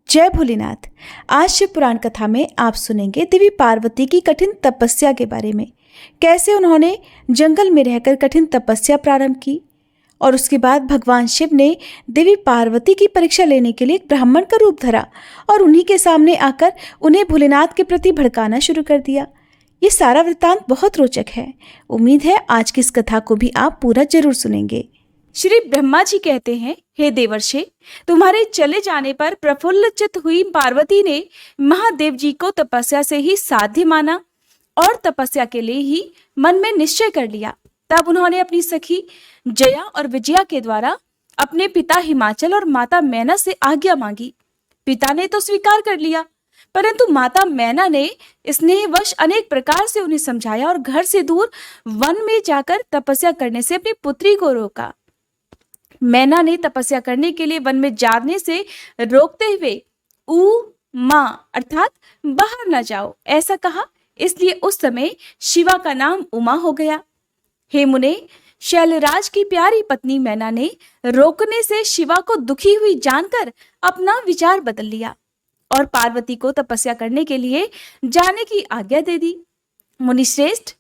जय भोलेनाथ। आज शिव पुराण कथा में आप सुनेंगे देवी पार्वती की कठिन तपस्या के बारे में। कैसे उन्होंने जंगल में रहकर कठिन तपस्या प्रारंभ की और उसके बाद भगवान शिव ने देवी पार्वती की परीक्षा लेने के लिए एक ब्राह्मण का रूप धरा और उन्हीं के सामने आकर उन्हें भोलेनाथ के प्रति भड़काना शुरू कर दिया। ये सारा वृत्तांत बहुत रोचक है। उम्मीद है आज की इस कथा को भी आप पूरा जरूर सुनेंगे। श्री ब्रह्मा जी कहते हैं, हे देवर्षि, तुम्हारे चले जाने पर प्रफुल्लचित हुई पार्वती ने महादेव जी को तपस्या से ही साध्य माना और तपस्या के लिए ही मन में निश्चय कर लिया। तब उन्होंने अपनी सखी जया और विजया के द्वारा अपने पिता हिमाचल और माता मैना से आज्ञा मांगी। पिता ने तो स्वीकार कर लिया, परंतु माता मैना ने स्नेहवश अनेक प्रकार से उन्हें समझाया और घर से दूर वन में जाकर तपस्या करने से अपनी पुत्री को रोका। मैना ने तपस्या करने के लिए वन में जाने से रोकते हुए मां अर्थात बाहर न जाओ ऐसा कहा, इसलिए उस समय शिवा का नाम उमा हो गया। हे मुने, शैलराज की प्यारी पत्नी मैना ने रोकने से शिवा को दुखी हुई जानकर अपना विचार बदल लिया और पार्वती को तपस्या करने के लिए जाने की आज्ञा दे दी। मुनिश्रेष्ठ,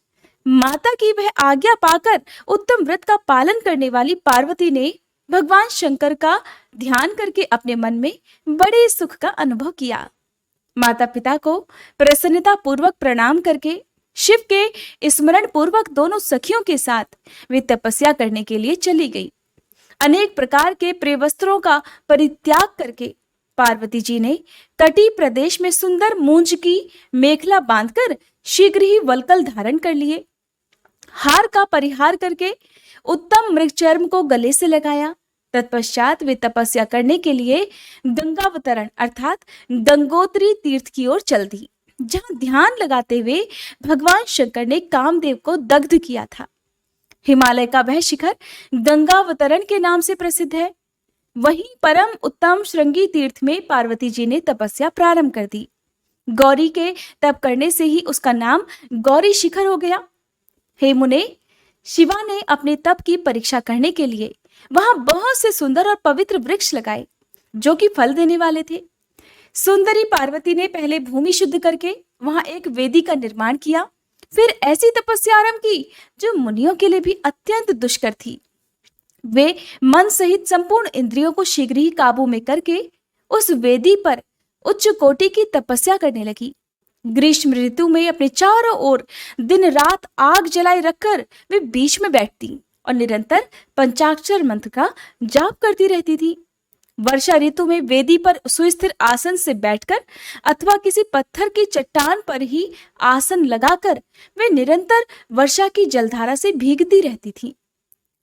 माता की वह आज्ञा पाकर उत्तम व्रत का पालन करने वाली पार्वती ने भगवान शंकर का ध्यान करके अपने मन में बड़े सुख का अनुभव किया। माता पिता को प्रसन्नता पूर्वक प्रणाम करके शिव के स्मरण पूर्वक दोनों सखियों के साथ वे तपस्या करने के लिए चली गई। अनेक प्रकार के प्रियवस्त्रों का परित्याग करके पार्वती जी ने तटीय प्रदेश में सुंदर मूंज की मेखला बांधकर शीघ्र ही वल्कल धारण कर लिए। हार का परिहार करके उत्तम मृगचर्म को गले से लगाया। तत्पश्चात वे तपस्या करने के लिए गंगावतरण अर्थात गंगोत्री तीर्थ की ओर चल दी, जहां ध्यान लगाते हुए भगवान शंकर ने कामदेव को दग्ध किया था। हिमालय का वह शिखर गंगावतरण के नाम से प्रसिद्ध है। वहीं परम उत्तम श्रृंगी तीर्थ में पार्वती जी ने तपस्या प्रारंभ कर दी। गौरी के तप करने से ही उसका नाम गौरी शिखर हो गया। हे मुने, शिवा ने अपने तप की परीक्षा करने के लिए वहां बहुत से सुंदर और पवित्र वृक्ष लगाए जो कि फल देने वाले थे। सुंदरी पार्वती ने पहले भूमि शुद्ध करके वहां एक वेदी का निर्माण किया, फिर ऐसी तपस्या आरंभ की जो मुनियों के लिए भी अत्यंत दुष्कर थी। वे मन सहित संपूर्ण इंद्रियों को शीघ्र ही काबू में करके उस वेदी पर उच्च कोटि की तपस्या करने लगी। ग्रीष्म ऋतु में अपने चारों ओर दिन रात आग जलाए रखकर वे बीच में बैठती और निरंतर पंचाक्षर मंत्र का जाप करती रहती थी। वर्षा ऋतु में वेदी पर सुस्थिर आसन से बैठकर अथवा किसी पत्थर की चट्टान पर ही आसन लगाकर वे निरंतर वर्षा की जलधारा से भीगती रहती थी।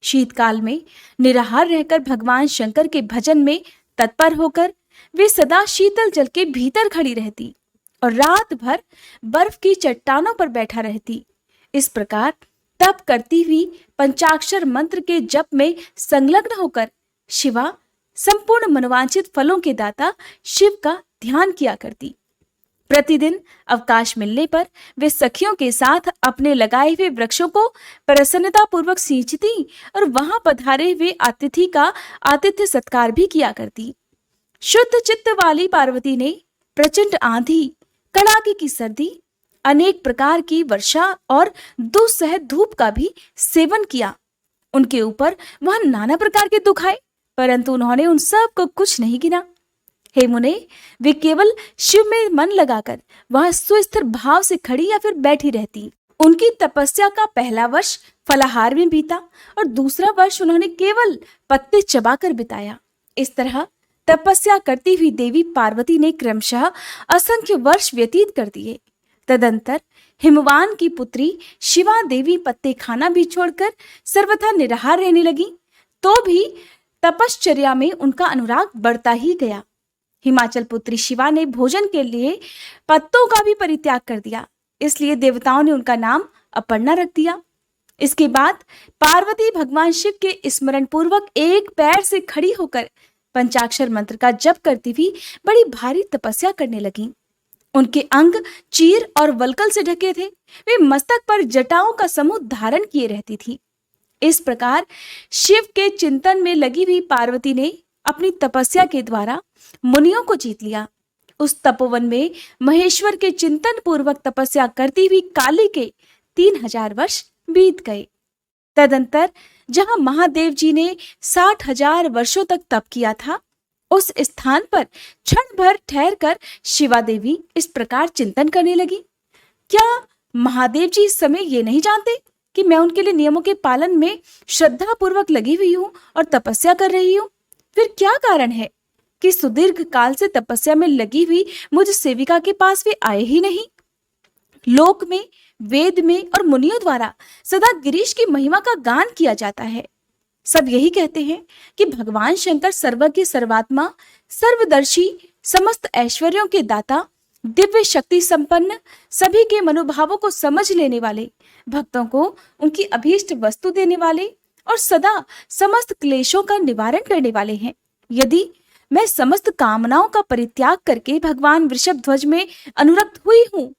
शीतकाल में निराहार रहकर भगवान शंकर के भजन में तत्पर होकर वे सदा शीतल जल के भीतर खड़ी रहती और रात भर बर्फ की चट्टानों पर बैठा रहती। इस प्रकार तप करती हुई पंचाक्षर मंत्र के जप में संलग्न होकर शिवा संपूर्ण मनोवांछित फलों के दाता शिव का ध्यान किया करती। प्रतिदिन अवकाश मिलने पर वे सखियों के साथ अपने लगाए हुए वृक्षों को प्रसन्नता पूर्वक सींचती और वहां पधारे हुए अतिथि का आतिथ्य सत्कार भी किया करती। शुद्ध चित्त वाली पार्वती ने प्रचंड आंधी, कड़ाके की सर्दी, अनेक प्रकार की वर्षा और दुस्सह धूप का भी सेवन किया। उनके ऊपर वह नाना प्रकार के दुख आए, परंतु उन्होंने उन सब को कुछ नहीं गिना। हे मुने, वे केवल शिव में मन लगाकर वहां सुस्थिर भाव से खड़ी या फिर बैठी रहती। उनकी तपस्या का पहला वर्ष फलाहार में बीता और दूसरा वर्ष उन्होंने केवल पत्ते चबाकर बिताया। इस तरह तपस्या करती हुई देवी पार्वती ने क्रमशः असंख्य वर्ष व्यतीत कर दिए। तदंतर हिमवान की पुत्री शिवा देवी पत्ते खाना भी छोड़कर सर्वथा निराहार रहने लगी, तो भी तपश्चर्या में उनका अनुराग बढ़ता ही गया। हिमाचल पुत्री शिवा ने भोजन के लिए पत्तों का भी परित्याग कर दिया, इसलिए देवताओं ने उनका नाम अपर्णा रख दिया। इसके बाद पार्वती भगवान शिव के स्मरण पूर्वक एक पैर से खड़ी होकर पंचाक्षर मंत्र का जप करती हुई बड़ी भारी तपस्या करने लगी। उनके अंग चीर और वल्कल से ढके थे। वे मस्तक पर जटाओं का समूह धारण किए रहती थी। इस प्रकार शिव के चिंतन में लगी हुई पार्वती ने अपनी तपस्या के द्वारा मुनियों को जीत लिया उस तपोवन में महेश्वर के चिंतन पूर्वक तपस्या करती हुई काली के 3000 वर्ष बीत गए। तदंतर जहां महादेव जी ने 60,000 वर्षों तक तप किया था, उस स्थान पर क्षण भर ठहर कर शिवा देवी इस प्रकार चिंतन करने लगी, क्या महादेव जी इस समय ये नहीं जानते कि मैं उनके लिए नियमों के पालन में श्रद्धा पूर्वक लगी हुई हूं और तपस्या कर रही हूं? फिर क्या कारण है कि सुदीर्घ काल से तपस्या में लगी हुई मुझ सेविका के पास वे आए ही नहीं? लोक में, वेद में और मुनियों द्वारा सदा गिरीश की महिमा का गान किया जाता है। सब यही कहते हैं कि भगवान शंकर सर्वज्ञ, सर्वात्मा, सर्वदर्शी, समस्त ऐश्वर्यों के दाता, दिव्य शक्ति संपन्न, सभी के मनोभावों को समझ लेने वाले, भक्तों को उनकी अभीष्ट वस्तु देने वाले और सदा समस्त क्लेशों का निवारण करने वाले हैं। यदि मैं समस्त कामनाओं का परित्याग करके भगवान वृषभध्वज में अनुरक्त हुई हूँ,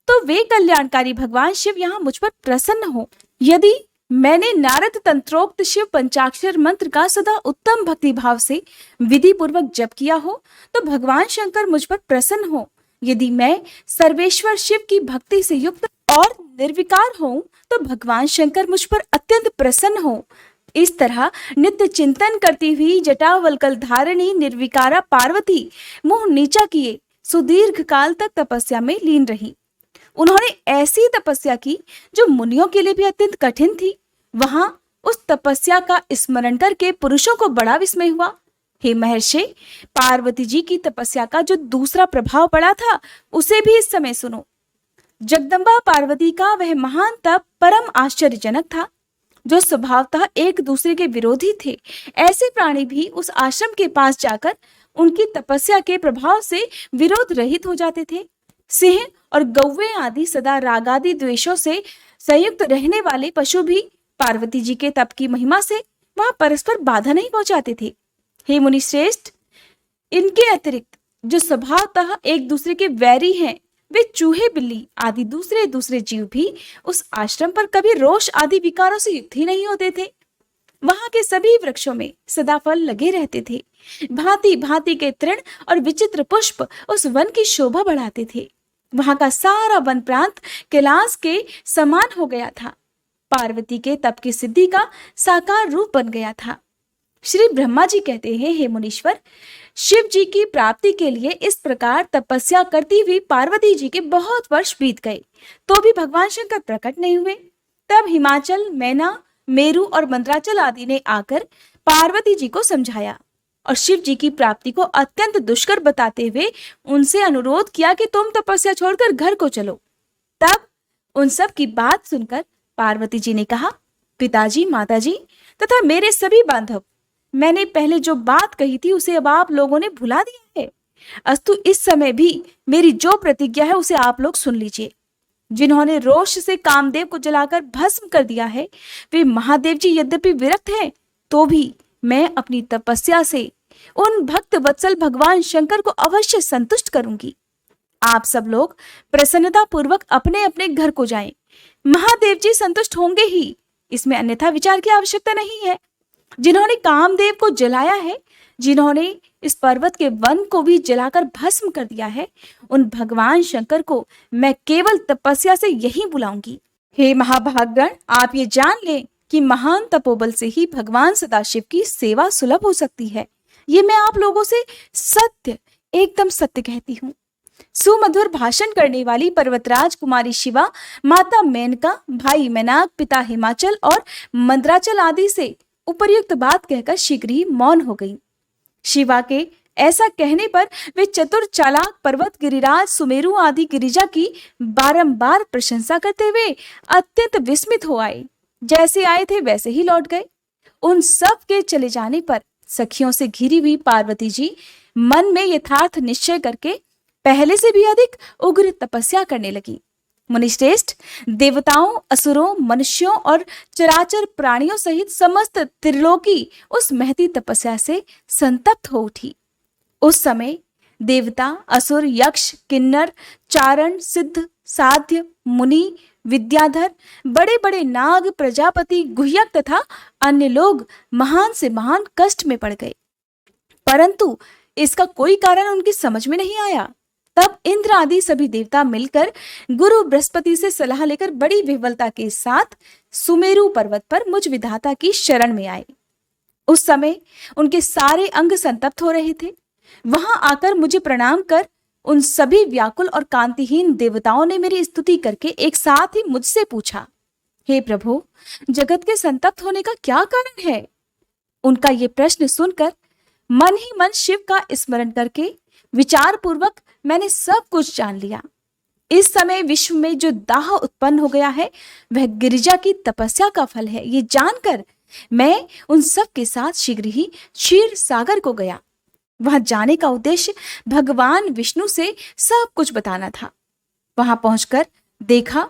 तो वे कल्याणकारी भगवान शिव यहाँ मुझ पर प्रसन्न हो। यदि मैंने नारद तंत्रोक्त शिव पंचाक्षर मंत्र का सदा उत्तम भक्ति भाव से विधि पूर्वक जप किया हो, तो भगवान शंकर मुझ पर प्रसन्न हो। यदि मैं सर्वेश्वर शिव की भक्ति से युक्त और निर्विकार हूँ, तो भगवान शंकर मुझ पर अत्यंत प्रसन्न हो। इस तरह नित्य चिंतन करती हुई जटावल्कल धारिणी निर्विकारा पार्वती मुंह नीचा किए सुदीर्घ काल तक तपस्या में लीन रही। उन्होंने ऐसी तपस्या की जो मुनियों के लिए भी अत्यंत कठिन थी। वहां उस तपस्या का स्मरण करके पुरुषों को बड़ा विस्मय हुआ। हे महर्षि, पार्वती जी की तपस्या का जो दूसरा प्रभाव पड़ा था, उसे भी इस समय सुनो। जगदम्बा पार्वती का वह महान तप परम आश्चर्यजनक था। जो स्वभावतः एक दूसरे के विरोधी थे, ऐसे प्राणी भी उस आश्रम के पास जाकर उनकी तपस्या के प्रभाव से विरोध रहित हो जाते थे। सिंह और गौवे आदि सदा रागादि द्वेषों से संयुक्त रहने वाले पशु भी पार्वती जी के तप की महिमा से वहां परस्पर बाधा नहीं पहुंचाते थे। हे मुनि श्रेष्ठ, इनके अतिरिक्त जो स्वभावतः एक दूसरे के वैरी हैं, वे चूहे, बिल्ली आदि दूसरे जीव भी उस आश्रम पर कभी रोष आदि विकारों से युक्त ही नहीं होते थे। वहां के सभी वृक्षों में सदा फल लगे रहते थे। भांति भांति के तृण और विचित्र पुष्प उस वन की शोभा बढ़ाते थे। वहां का सारा वन प्रांत कैलाश के समान हो गया था। पार्वती के तप की सिद्धि का साकार रूप बन गया था। श्री ब्रह्मा जी कहते हैं, हे मुनीश्वर, शिव जी की प्राप्ति के लिए इस प्रकार तपस्या करती हुई पार्वती जी के बहुत वर्ष बीत गए, तो भी भगवान शंकर प्रकट नहीं हुए। तब हिमाचल, मैना, मेरु और मंदराचल आदि ने आकर पार्वती जी को समझाया और शिव जी की प्राप्ति को अत्यंत दुष्कर बताते हुए उनसे अनुरोध किया कि तुम तपस्या छोड़कर घर को चलो। तब उन सब की बात सुनकर पार्वती जी ने कहा, पिताजी, माताजी तथा मेरे सभी बांधव, मैंने पहले जो बात कही थी उसे अब आप लोगों ने भुला दिया है। अस्तु इस समय भी मेरी जो प्रतिज्ञा है उसे आप लोग सुन लीजिए। जिन्होंने रोष से कामदेव को जलाकर भस्म कर दिया है, वे महादेव जी यद्यपि विरक्त हैं, तो भी मैं अपनी तपस्या से उन भक्त वत्सल भगवान शंकर को अवश्य संतुष्ट करूंगी। आप सब लोग प्रसन्नता पूर्वक अपने अपने घर को जाएं। महादेव जी संतुष्ट होंगे ही, इसमें अन्यथा विचार की आवश्यकता नहीं है। जिन्होंने कामदेव को जलाया है, जिन्होंने इस पर्वत के वन को भी जलाकर भस्म कर दिया है, उन भगवान शंकर को मैं केवल तपस्या से यही बुलाऊंगी। हे महाभागगण, आप ये जान लें कि महान तपोबल से ही भगवान सदाशिव की सेवा सुलभ हो सकती है। ये मैं आप लोगों से सत्य, एकदम सत्य कहती हूँ। सुमधुर भाषण करने वाली पर्वतराज कुमारी शिवा, माता मेनका, भाई मैनाक, पिता हिमाचल और मंदराचल आदि से उपर्युक्त बात कहकर शीघ्र ही मौन हो गई। शिवा के ऐसा कहने पर वे चतुर चालाक पर्वत गिरिराज सुमेरु आदि गिरिजा की बारंबार प्रशंसा करते हुए अत्यंत विस्मित हो आए। जैसे आए थे वैसे ही लौट गए। उन सब के चले जाने पर सखियों से घिरी हुई पार्वती जी मन में यथार्थ निश्चय करके पहले से भी अधिक उग्र तपस्या करने लगी। मुनिश्रेष्ठ, देवताओं, असुरों, मनुष्यों और चराचर प्राणियों सहित समस्त त्रिलोकी उस महती तपस्या से संतप्त हो उठी। उस समय देवता, असुर, यक्ष, किन्नर, चारण, सिद्ध, साध्य, मुनि, विद्याधर, बड़े बड़े नाग, प्रजापति, गुह्यक तथा अन्य लोग महान से महान कष्ट में पड़ गए, परंतु इसका कोई कारण उनकी समझ में नहीं आया। तब इंद्र आदि सभी देवता मिलकर गुरु बृहस्पति से सलाह लेकर बड़ी विह्वलता के साथ सुमेरु पर्वत पर मुझ विधाता की शरण में आए। उस समय उनके सारे अंग संतप्त हो रहे थे। वहां आकर मुझे प्रणाम कर उन सभी व्याकुल और कांतिहीन देवताओं ने मेरी स्तुति करके एक साथ ही मुझसे पूछा, हे प्रभु, जगत के संतप्त होने का क्या कारण है? उनका ये प्रश्न सुनकर मन ही मन शिव का स्मरण करके विचार पूर्वक मैंने सब कुछ जान लिया। इस समय विश्व में जो दाह उत्पन्न हो गया है वह गिरिजा की तपस्या का फल है। ये जानकर मैं उन सब के साथ शीघ्र ही क्षीर सागर को गया। वहां जाने का उद्देश्य भगवान विष्णु से सब कुछ बताना था। वहां पहुंचकर देखा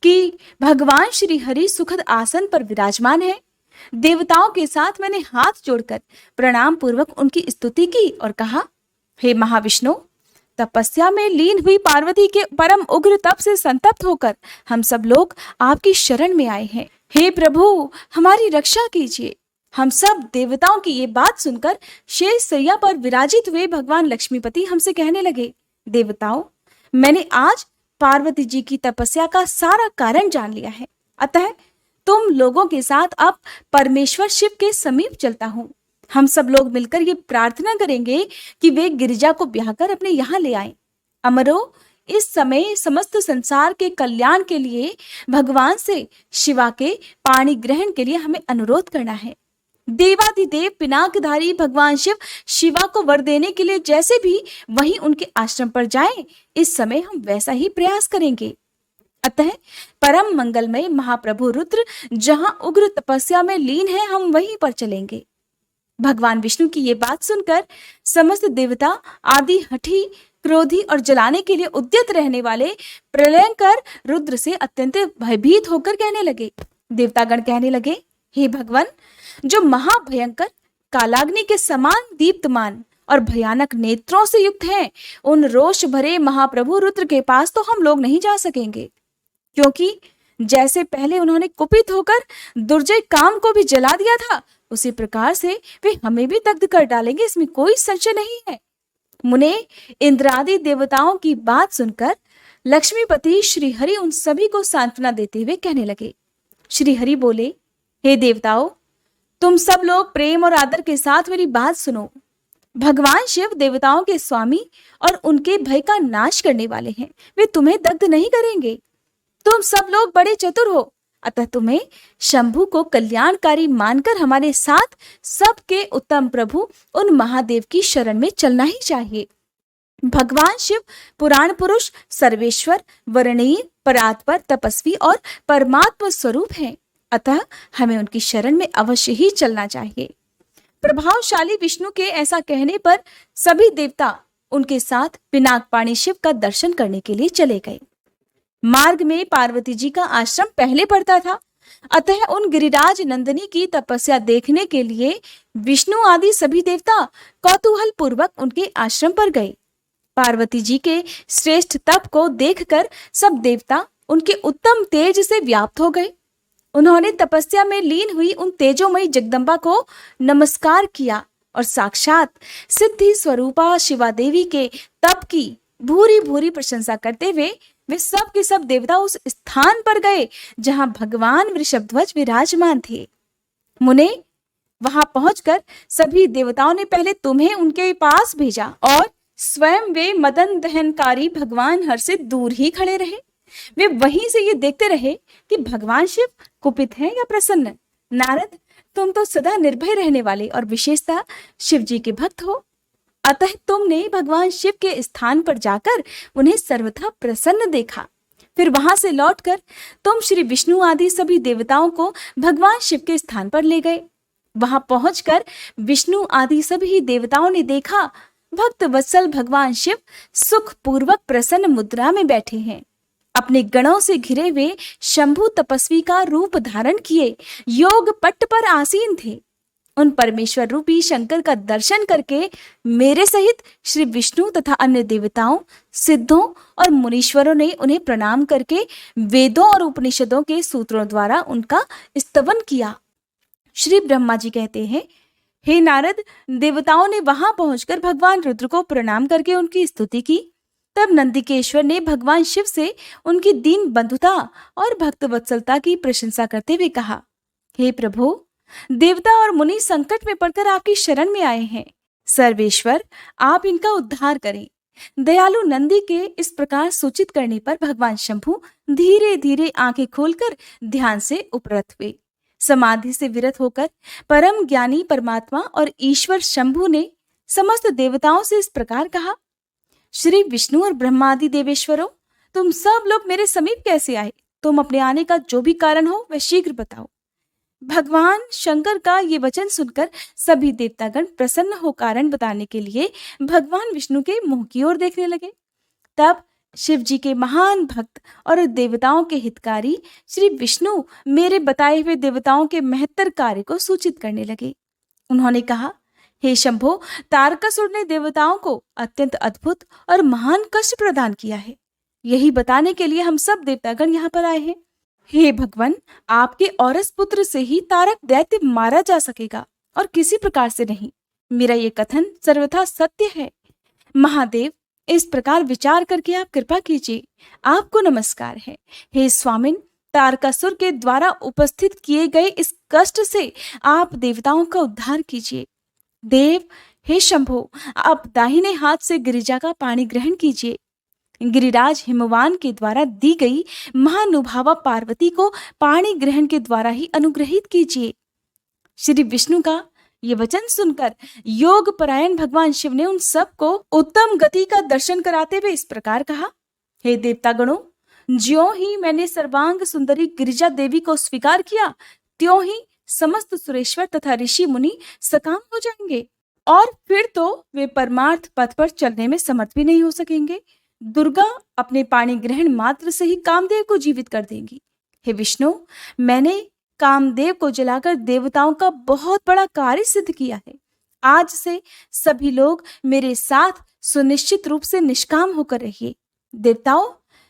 कि भगवान श्री हरि सुखद आसन पर विराजमान है। देवताओं के साथ मैंने हाथ जोड़कर प्रणाम पूर्वक उनकी स्तुति की और कहा, हे महाविष्णु, तपस्या में लीन हुई पार्वती के परम उग्र तप से संतप्त होकर हम सब लोग आपकी शरण में आए हैं। हे प्रभु, हमारी रक्षा कीजिए। हम सब देवताओं की ये बात सुनकर शेष सैया पर विराजित हुए भगवान लक्ष्मीपति हमसे कहने लगे, देवताओं, मैंने आज पार्वती जी की तपस्या का सारा कारण जान लिया है। अतः तुम लोगों के साथ अब परमेश्वर शिव के समीप चलता हूँ। हम सब लोग मिलकर ये प्रार्थना करेंगे कि वे गिरिजा को ब्याहकर अपने यहाँ ले आए। अमरो, इस समय समस्त संसार के कल्याण के लिए भगवान से शिवा के पाणी ग्रहण के लिए हमें अनुरोध करना है। देवादिदेव पिनाकधारी भगवान शिव शिवा को वर देने के लिए जैसे भी वहीं उनके आश्रम पर जाएं, इस समय हम वैसा ही प्रयास करेंगे। अतः परम मंगलमय महाप्रभु रुद्र जहां उग्र तपस्या में लीन है, हम वहीं पर चलेंगे। भगवान विष्णु की ये बात सुनकर समस्त देवता आदि हठी, क्रोधी और जलाने के लिए उद्यत रहने वाले प्रलयंकर रुद्र से अत्यंत भयभीत होकर कहने लगे। देवतागण कहने लगे, हे भगवान, जो महाभयंकर कालाग्नि के समान दीप्तमान और भयानक नेत्रों से युक्त हैं, उन रोष भरे महाप्रभु रुद्र के पास तो हम लोग नहीं जा सकेंगे, क्योंकि जैसे पहले उन्होंने कुपित होकर दुर्जय काम को भी जला दिया था, उसी प्रकार से वे हमें भी दग्ध कर डालेंगे, इसमें कोई संशय नहीं है। मुने, इंद्रादि देवताओं की बात सुनकर लक्ष्मीपति श्री हरि उन सभी को सांत्वना देते हुए कहने लगे। श्री हरि बोले, हे देवताओं, तुम सब लोग प्रेम और आदर के साथ मेरी बात सुनो। भगवान शिव देवताओं के स्वामी और उनके भय का नाश करने वाले हैं। वे तुम्हें दग्ध नहीं करेंगे। तुम सब लोग बड़े चतुर हो, अतः तुम्हें शंभु को कल्याणकारी मानकर हमारे साथ सबके उत्तम प्रभु उन महादेव की शरण में चलना ही चाहिए। भगवान शिव पुराण पुरुष, सर्वेश्वर, वरणीय, परात्पर, तपस्वी और परमात्मा स्वरूप हैं। अतः हमें उनकी शरण में अवश्य ही चलना चाहिए। प्रभावशाली विष्णु के ऐसा कहने पर सभी देवता उनके साथ पिनाकपाणी शिव का दर्शन करने के लिए चले गए। मार्ग में पार्वती जी का आश्रम पहले पड़ता था, अतः उन गिरिराज नंदिनी की तपस्या देखने के लिए विष्णु आदि सभी देवता कौतूहल पूर्वक उनके आश्रम पर गए। पार्वती जी के श्रेष्ठ तप को देखकर सब देवता उनके उत्तम तेज से व्याप्त हो गए। उन्होंने तपस्या में लीन हुई उन तेजोमयी जगदम्बा को नमस्कार किया और साक्षात सिद्धि स्वरूपा शिवा देवी के तप की भूरी भूरी प्रशंसा करते हुए वे सब के सब देवता उस स्थान पर गए जहां भगवान वृषभध्वज विराजमान थे। मुने, वहां पहुंचकर सभी देवताओं ने पहले तुम्हें उनके पास भेजा और स्वयं वे मदन दहनकारी भगवान हर से दूर ही खड़े रहे। वे वहीं से ये देखते रहे कि भगवान शिव कुपित हैं या प्रसन्न। नारद, तुम तो सदा निर्भय रहने वाले और विशेषतः शिव जी के भक्त हो, अतः तुमने भगवान शिव के स्थान पर जाकर उन्हें सर्वथा प्रसन्न देखा। फिर वहां से लौटकर तुम श्री विष्णु आदि सभी देवताओं को भगवान शिव के स्थान पर ले गए। वहां पहुंचकर विष्णु आदि सभी देवताओं ने देखा भक्त वत्सल भगवान शिव सुख पूर्वक प्रसन्न मुद्रा में बैठे हैं। अपने गणों से घिरे हुए शंभु तपस्वी का रूप धारण किए योग पट्ट पर आसीन थे। उन परमेश्वर रूपी शंकर का दर्शन करके मेरे सहित श्री विष्णु तथा अन्य देवताओं, सिद्धों और मुनीश्वरों ने उन्हें प्रणाम करके वेदों और उपनिषदों के सूत्रों द्वारा उनका स्तवन किया। श्री ब्रह्मा जी कहते हैं, हे नारद, देवताओं ने वहां पहुंचकर भगवान रुद्र को प्रणाम करके उनकी स्तुति की। तब नंदिकेश्वर ने भगवान शिव से उनकी दीन बंधुता और भक्त वत्सलता की प्रशंसा करते हुए कहा, हे प्रभु, देवता और मुनि संकट में पड़कर आपकी शरण में आए हैं। सर्वेश्वर, आप इनका उद्धार करें। दयालु नंदी के इस प्रकार सूचित करने पर भगवान शंभु धीरे धीरे आंखें खोलकर ध्यान से उपरत हुए। समाधि से विरत होकर परम ज्ञानी परमात्मा और ईश्वर शंभु ने समस्त देवताओं से इस प्रकार कहा, श्री विष्णु और ब्रह्मादि देवेश्वरों, तुम सब लोग मेरे समीप कैसे आए? तुम अपने आने का जो भी कारण हो वह शीघ्र बताओ। भगवान शंकर का ये वचन सुनकर सभी देवतागण प्रसन्न हो कारण बताने के लिए भगवान विष्णु के मुंह की ओर देखने लगे। तब शिव जी के महान भक्त और देवताओं के हितकारी श्री विष्णु मेरे बताए हुए देवताओं के महत्तर कार्य को सूचित करने लगे। उन्होंने कहा, हे शंभो, तारकासुर ने देवताओं को अत्यंत अद्भुत और महान कष्ट प्रदान किया है। यही बताने के लिए हम सब देवतागण यहाँ पर आए हैं। हे भगवान, आपके औरस पुत्र से ही तारक दैत्य मारा जा सकेगा और किसी प्रकार से नहीं। मेरा ये कथन सर्वथा सत्य है। महादेव, इस प्रकार विचार करके आप कृपा कीजिए। आपको नमस्कार है। हे स्वामिन, तारकासुर के द्वारा उपस्थित किए गए इस कष्ट से आप देवताओं का उद्धार कीजिए। देव, हे शंभो, आप दाहिने हाथ से गिरिजा का पानी ग्रहण कीजिए। गिरिराज हिमवान के द्वारा दी गई महानुभावा पार्वती को पाणी ग्रहण के द्वारा ही अनुग्रहित कीजिए। श्री विष्णु का ये वचन सुनकर योग परायण भगवान शिव ने उन सब को उत्तम गति का दर्शन कराते हुए इस प्रकार कहा, हे देवतागणों, ज्यों ही मैंने सर्वांग सुंदरी गिरिजा देवी को स्वीकार किया, त्यों ही समस्त सुरेश्वर तथा ऋषि मुनि सकाम हो जाएंगे और फिर तो वे परमार्थ पथ पर चलने में समर्थ भी नहीं हो सकेंगे। दुर्गा अपने पाणी ग्रहण मात्र से ही कामदेव को जीवित कर देंगी। हे विष्णु, मैंने कामदेव को जलाकर देवताओं का बहुत बड़ा कार्य सिद्ध किया है। आज से सभी लोग मेरे साथ सुनिश्चित रूप से निष्काम होकर रहिए। देवताओं,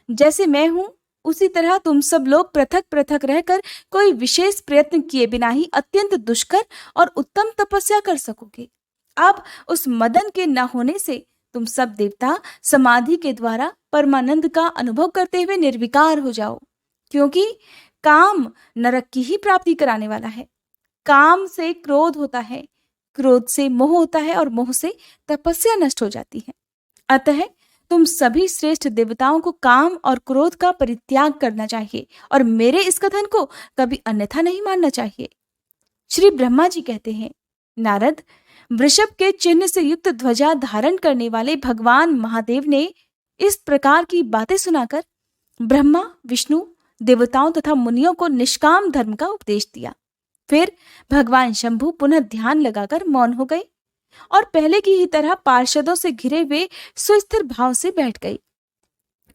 जैसे मैं हूं उसी तरह तुम सब लोग पृथक पृथक रहकर कोई विशेष प्रयत्न किए बिना ही अत्यंत दुष्कर और उत्तम तपस्या कर सकोगे। अब उस मदन के न होने से तुम सब देवता समाधि के द्वारा परमानंद का अनुभव करते हुए निर्विकार हो जाओ, क्योंकि काम नरक की ही प्राप्ति कराने वाला है। काम से क्रोध होता है, क्रोध से मोह होता है और मोह से तपस्या नष्ट हो जाती है। अतः तुम सभी श्रेष्ठ देवताओं को काम और क्रोध का परित्याग करना चाहिए और मेरे इस कथन को कभी अन्यथा नहीं मानना चाहिए। श्री ब्रह्मा जी कहते हैं, नारद, वृषभ के चिन्ह से युक्त ध्वजा धारण करने वाले भगवान महादेव ने इस प्रकार की बातें सुनाकर ब्रह्मा, विष्णु, देवताओं तथा मुनियों को निष्काम धर्म का उपदेश दिया। फिर भगवान शंभु पुनः ध्यान लगाकर मौन हो गए और पहले की ही तरह पार्षदों से घिरे हुए सुस्थिर भाव से बैठ गए।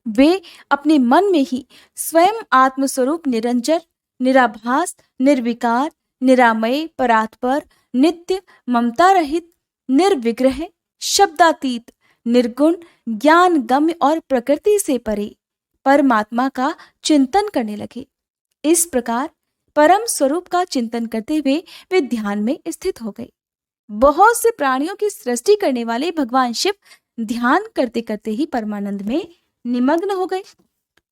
वे अपने मन में ही स्वयं आत्मस्वरूप निरंजन, निराभास, निर्विकार, निरामय, परात्पर, नित्य, ममता रहित, निर्विग्रह, शब्दातीत, निर्गुण, ज्ञान गम्य और प्रकृति से परे परमात्मा का चिंतन करने लगे। इस प्रकार परम स्वरूप का चिंतन करते हुए वे ध्यान में स्थित हो गए। बहुत से प्राणियों की सृष्टि करने वाले भगवान शिव ध्यान करते करते ही परमानंद में निमग्न हो गए।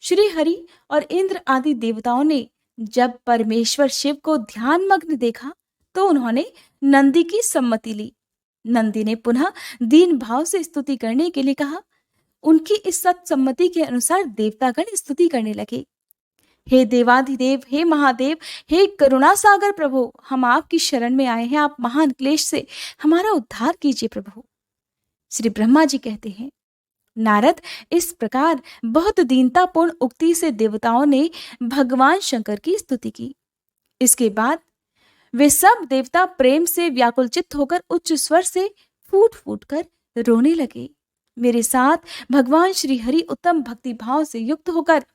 श्री हरि और इंद्र आदि देवताओं ने जब परमेश्वर शिव को ध्यान मग्न देखा तो उन्होंने नंदी की सम्मति ली। नंदी ने पुनः दीन भाव से स्तुति करने के लिए कहा। उनकी इस सत्सम्मति के अनुसार देवतागण स्तुति करने लगे। हे देवाधिदेव, हे महादेव, हे करुणा सागर प्रभु, हम आपकी शरण में आए हैं। आप महान क्लेश से हमारा उद्धार कीजिए प्रभु। श्री ब्रह्मा जी कहते हैं, नारद, इस प्रकार बहुत दीनतापूर्ण उक्ति से देवताओं ने भगवान शंकर की स्तुति की। इसके बाद वे सब देवता प्रेम से व्याकुलचित्त होकर उच्च स्वर से फूट फूट कर रोने लगे। मेरे साथ भगवान श्री हरि उत्तम भक्ति भाव से युक्त होकर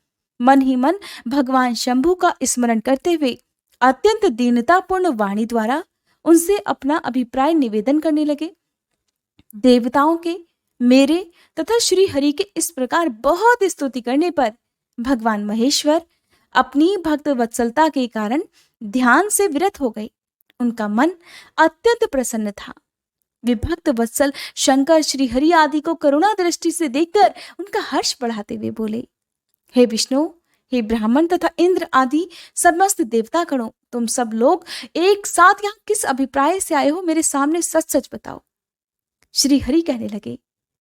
मन ही मन भगवान शंभु का स्मरण करते हुए अत्यंत दीनतापूर्ण वाणी द्वारा उनसे अपना अभिप्राय निवेदन करने लगे। देवताओं के, मेरे तथा श्री हरि के इस प्रकार बहुत स्तुति करने पर भगवान महेश्वर अपनी भक्त वत्सलता के कारण ध्यान से विरत हो गए। उनका मन अत्यंत प्रसन्न था। वे भक्त वत्सल शंकर, श्री हरि आदि को करुणा दृष्टि से देखकर उनका हर्ष बढ़ाते हुए बोले, हे विष्णु, हे ब्राह्मण तथा इंद्र आदि समस्त देवता गणों, तुम सब लोग एक साथ यहाँ किस अभिप्राय से आए हो, मेरे सामने सच सच बताओ। श्री हरि कहने लगे,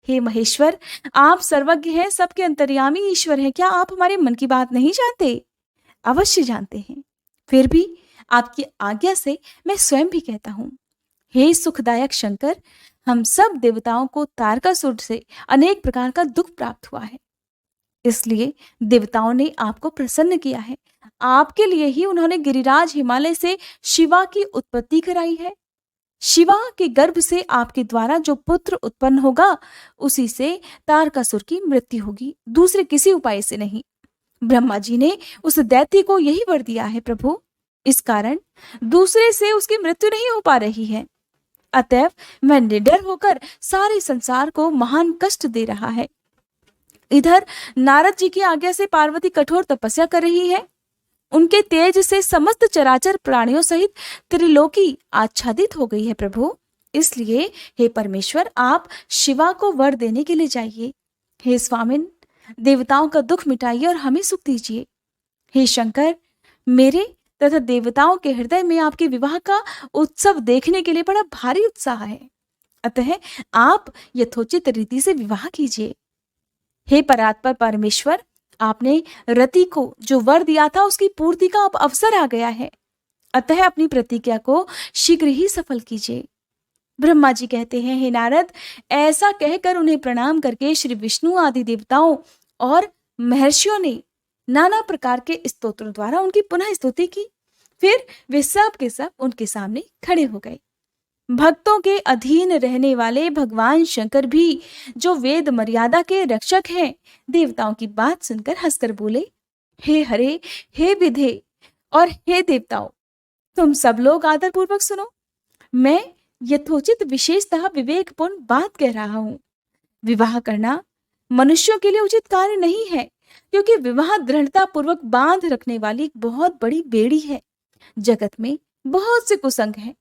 हे महेश्वर, आप सर्वज्ञ हैं, सबके अंतर्यामी ईश्वर हैं। क्या आप हमारे मन की बात नहीं जानते? अवश्य जानते हैं। फिर भी आपकी आज्ञा से मैं स्वयं भी कहता हूं, हे सुखदायक शंकर, हम सब देवताओं को तारकासुर से अनेक प्रकार का दुख प्राप्त हुआ है। इसलिए देवताओं ने आपको प्रसन्न किया है। आपके लिए ही उन्होंने गिरिराज हिमालय से शिवा की उत्पत्ति कराई है। शिवा के गर्भ से आपके द्वारा जो पुत्र उत्पन्न होगा, उसी से तारकासुर की मृत्यु होगी, दूसरे किसी उपाय से नहीं। ब्रह्मा जी ने उस दैत्य को यही वर दिया है प्रभु। इस कारण दूसरे से उसकी मृत्यु नहीं हो पा रही है। अतएव वह निडर होकर सारे संसार को महान कष्ट दे रहा है। इधर नारद जी की आज्ञा से पार्वती कठोर तपस्या कर रही है। उनके तेज से समस्त चराचर प्राणियों सहित त्रिलोकी आच्छादित हो गई है प्रभु। इसलिए हे परमेश्वर, आप शिवा को वर देने के लिए जाइए। हे स्वामिन, देवताओं का दुख मिटाइए और हमें सुख दीजिए। हे शंकर, मेरे तथा देवताओं के हृदय में आपके विवाह का उत्सव देखने के लिए बड़ा भारी उत्साह है। अतः आप यथोचित रीति से विवाह कीजिए। हे परात्पर परमेश्वर, आपने रति को जो वर दिया था, उसकी पूर्ति का अब अवसर आ गया है। अतः अपनी प्रतिज्ञा को शीघ्र ही सफल कीजिए। ब्रह्मा जी कहते हैं, हे नारद, ऐसा कहकर उन्हें प्रणाम करके श्री विष्णु आदि देवताओं और महर्षियों ने नाना प्रकार के स्तोत्रों द्वारा उनकी पुनः स्तुति की। फिर वे सब के सब उनके सामने खड़े हो गए। भक्तों के अधीन रहने वाले भगवान शंकर भी, जो वेद मर्यादा के रक्षक हैं, देवताओं की बात सुनकर हंसकर बोले, हे हरे, हे विधे और हे देवताओं, तुम सब लोग आदरपूर्वक सुनो। मैं यथोचित विशेषतः विवेकपूर्ण बात कह रहा हूं। विवाह करना मनुष्यों के लिए उचित कार्य नहीं है, क्योंकि विवाह दृढ़ता पूर्वक बांध रखने वाली एक बहुत बड़ी बेड़ी है। जगत में बहुत से कुसंग हैं,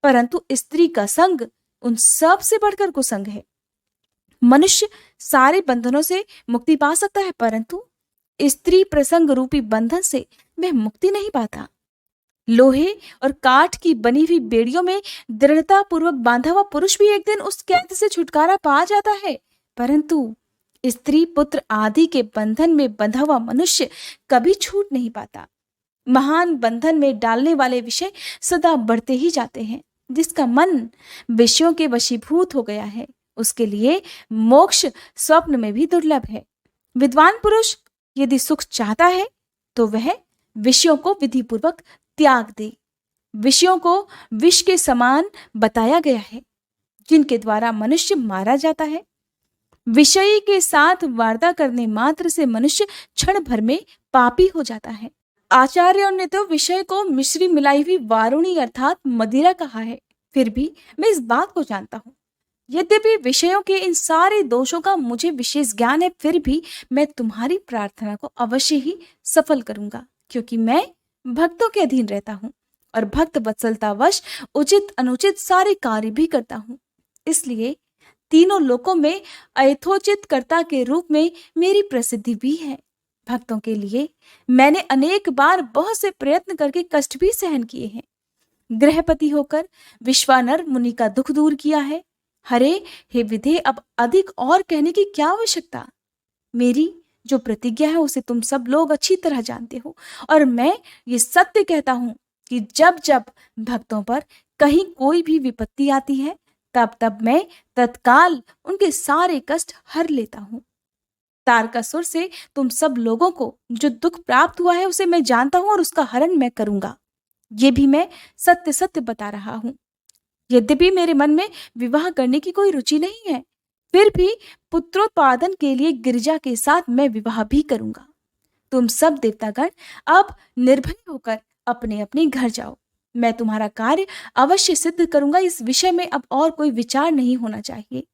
परंतु स्त्री का संग उन सब से बढ़कर कुसंग है। मनुष्य सारे बंधनों से मुक्ति पा सकता है, परंतु स्त्री प्रसंग रूपी बंधन से वह मुक्ति नहीं पाता। लोहे और काठ की बनी हुई बेड़ियों में दृढ़ता पूर्वक बांधा हुआ पुरुष भी एक दिन उस कैद से छुटकारा पा जाता है, परंतु स्त्री पुत्र आदि के बंधन में बंधा हुआ मनुष्य कभी छूट नहीं पाता। महान बंधन में डालने वाले विषय सदा बढ़ते ही जाते हैं। जिसका मन विषयों के वशीभूत हो गया है, उसके लिए मोक्ष स्वप्न में भी दुर्लभ है। विद्वान पुरुष यदि सुख चाहता है तो वह विषयों को विधिपूर्वक त्याग दे। विषयों को विष के समान बताया गया है, जिनके द्वारा मनुष्य मारा जाता है। विषयी के साथ वार्ता करने मात्र से मनुष्य क्षण भर में पापी हो जाता है। आचार्यों ने तो विषय को मिश्री मिलाई हुई वारुणी अर्थात मदिरा कहा है। फिर भी मैं इस बात को जानता हूँ, यद्यपि विषयों के इन सारे दोषों का मुझे विशेष ज्ञान है, फिर भी मैं तुम्हारी प्रार्थना को अवश्य ही सफल करूंगा, क्योंकि मैं भक्तों के अधीन रहता हूँ और भक्त वत्सलतावश उचित अनुचित सारे कार्य भी करता हूँ। इसलिए तीनों लोकों में यथोचित कर्ता के रूप में मेरी प्रसिद्धि भी है। भक्तों के लिए मैंने अनेक बार बहुत से प्रयत्न करके कष्ट भी सहन किए हैं। गृहपति होकर विश्वानर मुनि का दुख दूर किया है। हरे, हे विधे, अब अधिक और कहने की क्या आवश्यकता। मेरी जो प्रतिज्ञा है उसे तुम सब लोग अच्छी तरह जानते हो, और मैं ये सत्य कहता हूं कि जब जब भक्तों पर कहीं कोई भी विपत्ति आती है, तब तब मैं तत्काल उनके सारे कष्ट हर लेता हूं। तारकासुर से तुम सब लोगों को जो दुख प्राप्त हुआ है उसे मैं जानता हूं और उसका हरण मैं करूंगा। ये भी मैं सत्य सत्य बता रहा हूं। यद्यपि मेरे मन में विवाह करने की कोई रुचि नहीं है, फिर भी पुत्रोत्पादन के लिए गिरिजा के साथ मैं विवाह भी करूंगा। तुम सब देवतागण अब निर्भय होकर अपने अपने घर जाओ। मैं तुम्हारा कार्य अवश्य सिद्ध करूंगा। इस विषय में अब और कोई विचार नहीं होना चाहिए।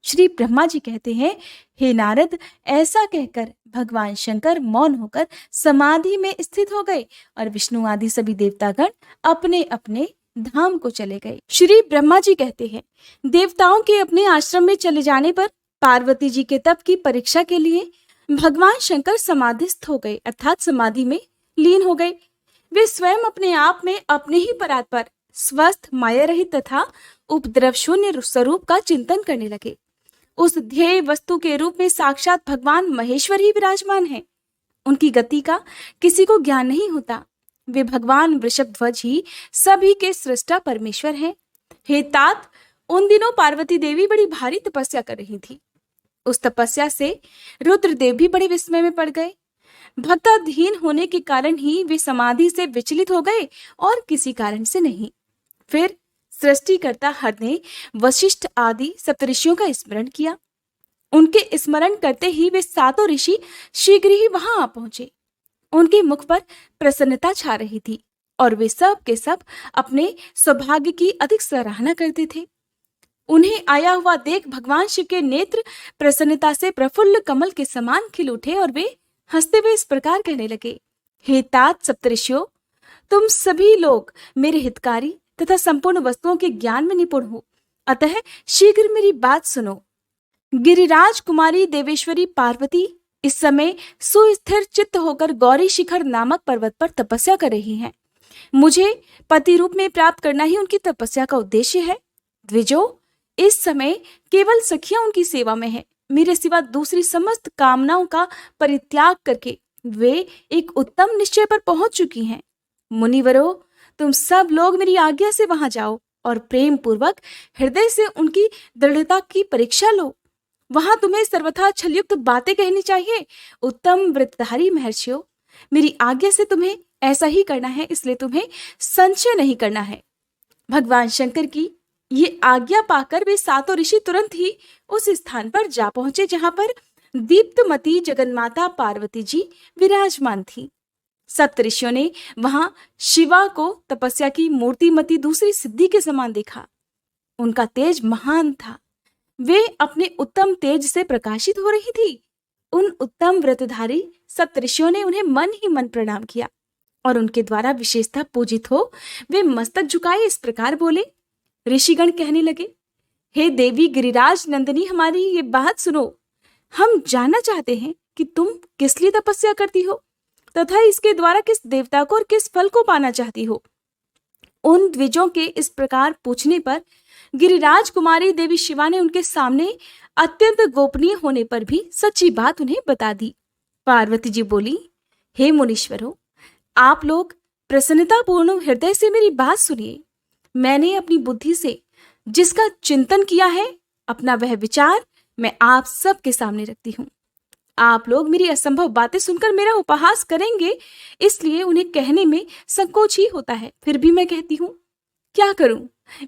श्री ब्रह्मा जी कहते हैं, हे नारद, ऐसा कहकर भगवान शंकर मौन होकर समाधि में स्थित हो गए और विष्णु आदि सभी देवतागण अपने अपने धाम को चले गए। श्री ब्रह्मा जी कहते हैं, देवताओं के अपने आश्रम में चले जाने पर पार्वती जी के तप की परीक्षा के लिए भगवान शंकर समाधिस्थ हो गए, अर्थात समाधि में लीन हो गए। वे स्वयं अपने आप में अपने ही परात पर स्वस्थ, माया रहित तथा उपद्रव शून्य स्वरूप का चिंतन करने लगे। उस ध्येय वस्तु के रूप में साक्षात भगवान महेश्वर ही विराजमान है। उनकी गति का किसी को ज्ञान नहीं होता। वे भगवान वृषभध्वज ही सभी के सृष्टा परमेश्वर हैं। हे तात, उन दिनों पार्वती देवी बड़ी भारी तपस्या कर रही थी। उस तपस्या से रुद्रदेव भी बड़े विस्मय में पड़ गए। भक्ताधीन होने के कारण ही वे समाधि से विचलित हो गए और किसी कारण से नहीं। फिर सृष्टिकर्ता हर ने वशिष्ठ आदि सप्तऋषियों का स्मरण किया। उनके स्मरण करते ही वे सातों ऋषि शीघ्र ही वहां आ पहुंचे। उनके मुख पर प्रसन्नता छा रही थी और वे सब के सब अपने सौभाग्य की अधिक सराहना करते थे। उन्हें आया हुआ देख भगवान शिव के नेत्र प्रसन्नता से प्रफुल्ल कमल के समान खिल उठे और वे हंसते हुए इस प्रकार कहने लगे, हे तात सप्तऋषियों, तुम सभी लोग मेरे हितकारी तथा संपूर्ण वस्तुओं के ज्ञान में निपुण हो, अतः शीघ्र मेरी बात सुनो। गिरिराज कुमारी देवेश्वरी पार्वती इस समय सुस्थिर चित्त होकर गौरी शिखर नामक पर्वत पर तपस्या कर रही हैं। मुझे पति रूप में प्राप्त करना ही उनकी तपस्या का उद्देश्य है। द्विजो, इस समय केवल सखियां उनकी सेवा में है। मेरे सिवा दूसरी समस्त कामनाओं का परित्याग करके वे एक उत्तम निश्चय पर पहुंच चुकी हैं। मुनिवरों, तुम सब लोग मेरी आज्ञा से वहां जाओ और प्रेम पूर्वक हृदय से उनकी दृढ़ता की परीक्षा लो। वहां तुम्हें सर्वथा छलयुक्त बातें कहनी चाहिए। उत्तम व्रतधारी महर्षियों, मेरी आज्ञा से तुम्हें ऐसा ही करना है, इसलिए तुम्हें संशय नहीं करना है। भगवान शंकर की ये आज्ञा पाकर वे सातों ऋषि तुरंत ही उस स्थान पर जा पहुंचे जहां पर दीप्तमती जगन्माता पार्वती जी विराजमान थी। सप्तऋषियों ने वहां शिवा को तपस्या की मूर्तिमती दूसरी सिद्धि के समान देखा। उनका तेज महान था। वे अपने उत्तम तेज से प्रकाशित हो रही थी। उन उत्तम व्रतधारी सप्तऋषियों ने उन्हें मन ही मन प्रणाम किया और उनके द्वारा विशेषता पूजित हो वे मस्तक झुकाए इस प्रकार बोले। ऋषिगण कहने लगे, हे देवी गिरिराज नंदिनी, हमारी ये बात सुनो। हम जानना चाहते हैं कि तुम किस लिए तपस्या करती हो तथा इसके द्वारा किस देवता को और किस फल को पाना चाहती हो। उन द्विजों के इस प्रकार पूछने पर गिरिराज कुमारी देवी शिवा ने उनके सामने अत्यंत गोपनीय होने पर भी सच्ची बात उन्हें बता दी। पार्वती जी बोली, हे मुनीश्वरों, आप लोग प्रसन्नता पूर्ण हृदय से मेरी बात सुनिए। मैंने अपनी बुद्धि से जिसका चिंतन किया है, अपना वह विचार मैं आप सबके सामने रखती हूँ। आप लोग मेरी असंभव बातें सुनकर मेरा उपहास करेंगे, इसलिए उन्हें कहने में संकोच ही होता है। फिर भी मैं कहती हूँ, क्या करूं?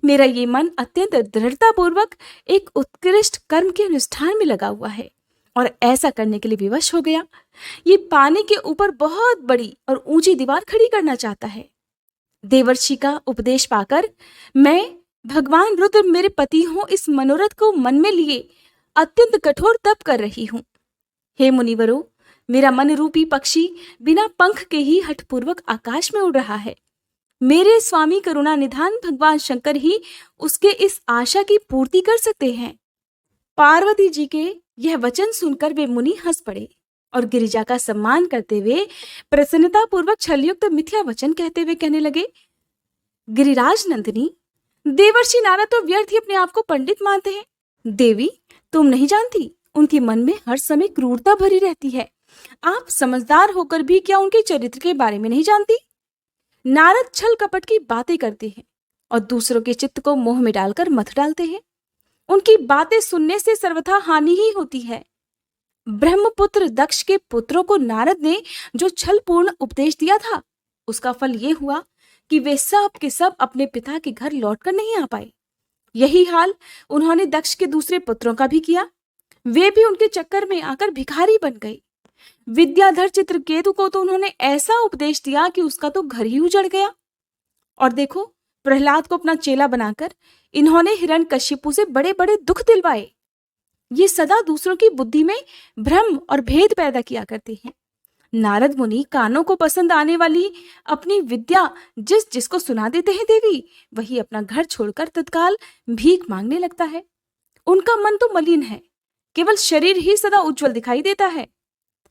मेरा ये मन अत्यंत दृढ़ता पूर्वक एक उत्कृष्ट कर्म के अनुष्ठान में लगा हुआ है और ऐसा करने के लिए विवश हो गया। ये पानी के ऊपर बहुत बड़ी और ऊंची दीवार खड़ी करना चाहता है। देवर्षि का उपदेश पाकर मैं, भगवान रुद्र मेरे पति हो, इस मनोरथ को मन में लिए अत्यंत कठोर तप कर रही हूँ। हे मुनिवरों, मेरा मन रूपी पक्षी बिना पंख के ही हठपूर्वक आकाश में उड़ रहा है। मेरे स्वामी करुणा निधान भगवान शंकर ही उसके इस आशा की पूर्ति कर सकते हैं। पार्वती जी के यह वचन सुनकर वे मुनि हंस पड़े और गिरिजा का सम्मान करते हुए प्रसन्नता पूर्वक छलयुक्त मिथ्या वचन कहते हुए कहने लगे, गिरिराज नंदिनी, देवर्षि नारद तो व्यर्थ ही अपने आप को पंडित मानते हैं। देवी, तुम नहीं जानती, उनके मन में हर समय क्रूरता भरी रहती है। आप समझदार होकर भी क्या उनके चरित्र के बारे में नहीं जानती? नारद छल कपट की बातें करते हैं और दूसरों के चित्त को मोह में डालकर मत डालते हैं। उनकी बातें सुनने से सर्वथा हानि ही होती है। ब्रह्मपुत्र दक्ष के पुत्रों को नारद ने जो छलपूर्ण उपदेश दिया था, उसका फल ये हुआ कि वे सब के सब अपने पिता के घर लौटकर नहीं आ पाए। यही हाल उन्होंने दक्ष के दूसरे पुत्रों का भी किया। वे भी उनके चक्कर में आकर भिखारी बन गए। विद्याधर चित्रकेतु को तो उन्होंने ऐसा उपदेश दिया कि उसका तो घर ही उजड़ गया। और देखो, प्रहलाद को अपना चेला बनाकर इन्होंने हिरण्यकशिपु से बड़े बड़े दुख दिलवाए। ये सदा दूसरों की बुद्धि में भ्रम और भेद पैदा किया करते हैं। नारद मुनि कानों को पसंद आने वाली अपनी विद्या जिसको सुना देते हैं देवी, वही अपना घर छोड़कर तत्काल भीख मांगने लगता है। उनका मन तो मलिन है, केवल शरीर ही सदा उज्जवल दिखाई देता है।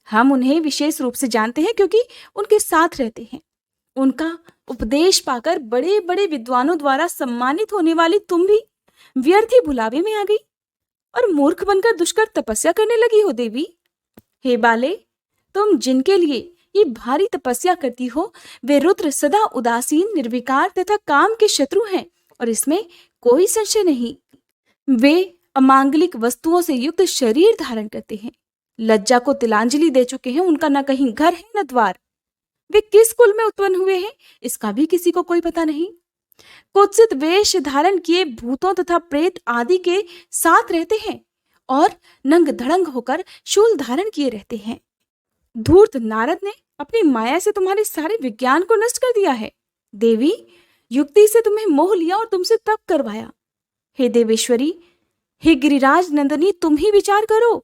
हम उन्हें विशेष रूप से जानते हैं क्योंकि उनके साथ रहते हैं। उनका उपदेश पाकर बड़े बड़े विद्वानों द्वारा सम्मानित होने वाली तुम भी व्यर्थ ही भुलावे में आ गई और मूर्ख बनकर दुष्कर तपस्या करने लगी हो देवी। हे बाले, तुम जिनके लिए ये भारी तपस्या करती हो वे रुद्र सदा उदासीन, निर्विकार तथा काम के शत्रु हैं, और इसमें कोई संशय नहीं। वे अमांगलिक वस्तुओं से युक्त शरीर धारण करते हैं, लज्जा को तिलांजलि दे चुके हैं, उनका न कहीं घर है न द्वार। वे किस कुल में उत्पन्न हुए हैं इसका भी किसी को कोई पता नहीं। कुत्सित वेश धारण किए भूतों तथा प्रेत आदि के साथ रहते हैं और नंग धड़ंग होकर शूल धारण किए रहते हैं। धूर्त नारद ने अपनी माया से तुम्हारे सारे विज्ञान को नष्ट कर दिया है। देवी, युक्ति से तुम्हें मोह लिया और तुमसे तप करवाया। हे देवेश्वरी, हे गिरिराज नंदनी, तुम ही विचार करो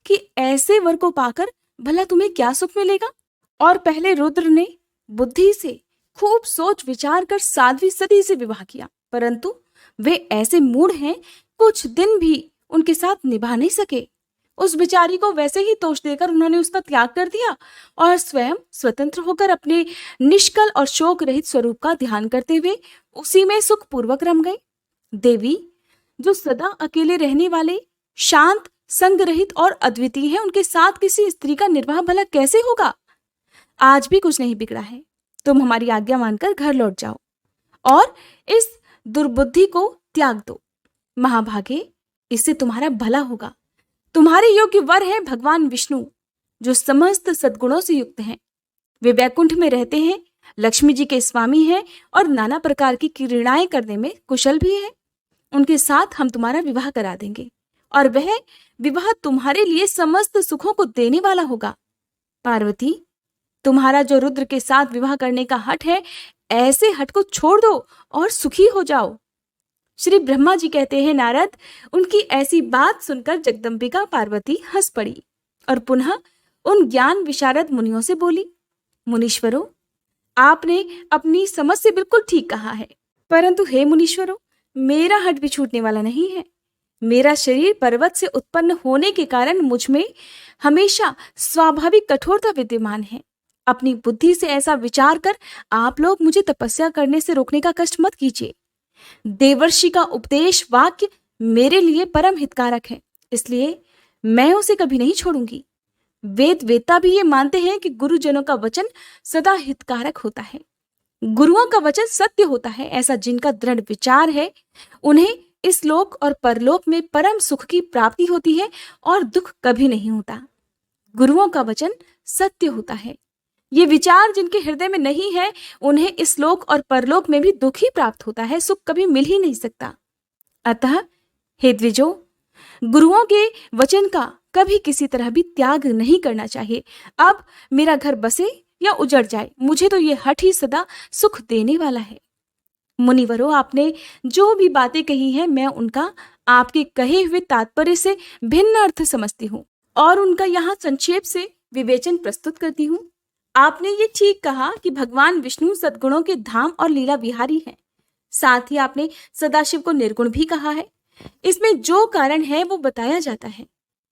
कि ऐसे वर को पाकर भला तुम्हें क्या सुख मिलेगा। और पहले रुद्र ने बुद्धि से खूब सोच विचार कर साध्वी सती से विवाह किया, परंतु वे ऐसे मूढ़ हैं, कुछ दिन भी उनके साथ निभा नहीं सके। उस बेचारी को वैसे ही तोष देकर उन्होंने उसका त्याग कर दिया और स्वयं स्वतंत्र होकर अपने निष्कल और शोक रहित स्वरूप का ध्यान करते हुए उसी में सुख पूर्वक रम गए। देवी, जो सदा अकेले रहने वाले, शांत, संग रहित और अद्वितीय है, उनके साथ किसी स्त्री का निर्वाह भला कैसे होगा। आज भी कुछ नहीं बिगड़ा है, तुम हमारी आज्ञा मानकर घर लौट जाओ और इस दुर्बुद्धि को त्याग दो। महाभागे, इससे तुम्हारा भला होगा। तुम्हारे योग्य वर है भगवान विष्णु, जो समस्त सद्गुणों से युक्त हैं। वे वैकुंठ में रहते हैं, लक्ष्मी जी के स्वामी हैं और नाना प्रकार की क्रीड़ाएं करने में कुशल भी हैं। उनके साथ हम तुम्हारा विवाह करा देंगे और वह विवाह तुम्हारे लिए समस्त सुखों को देने वाला होगा। पार्वती, तुम्हारा जो रुद्र के साथ विवाह करने का हठ है, ऐसे हठ को छोड़ दो और सुखी हो जाओ। श्री ब्रह्मा जी कहते हैं, नारद, उनकी ऐसी बात सुनकर जगदम्बिका पार्वती हंस पड़ी और पुनः उन ज्ञान विशारद मुनियों से बोली, मुनीश्वरों, आपने अपनी समझ से बिल्कुल ठीक कहा है, परंतु हे मुनीश्वरों, मेरा हठ भी छूटने वाला नहीं है। मेरा शरीर पर्वत से उत्पन्न होने के कारण मुझ में हमेशा स्वाभाविक कठोरता विद्यमान है। अपनी बुद्धि से ऐसा विचार कर आप लोग मुझे तपस्या करने से रोकने का कष्ट मत कीजिए। देवर्षि का उपदेश वाक्य मेरे लिए परम हितकारक है, इसलिए मैं उसे कभी नहीं छोड़ूंगी। वेद वेत्ता भी ये मानते हैं कि गुरुजनों का वचन सदा हितकारक होता है। गुरुओं का वचन सत्य होता है। ऐसा जिनका दृढ़ विचार है, उन्हें इस लोक और परलोक में परम सुख की प्राप्ति होती है और दुख कभी नहीं होता। गुरुओं का वचन सत्य होता है। ये विचार जिनके हृदय में नहीं है, उन्हें इस लोक और परलोक में भी दुख ही प्राप्त होता है, सुख कभी मिल ही नहीं सकता। अतः हे द्विजो, गुरुओं के वचन का कभी किसी तरह भी त्याग नहीं करना चाहिए। अब मेरा घर बसे या उजड़ जाए, मुझे तो ये हठ ही सदा सुख देने वाला है। मुनिवरों, आपने जो भी बातें कही हैं, मैं उनका आपके कहे हुए तात्पर्य से भिन्न अर्थ समझती हूँ और उनका यहाँ संक्षेप से विवेचन प्रस्तुत करती हूँ। आपने ये ठीक कहा कि भगवान विष्णु सद्गुणों के धाम और लीला विहारी हैं। साथ ही आपने सदाशिव को निर्गुण भी कहा है। इसमें जो कारण है वो बताया जाता है।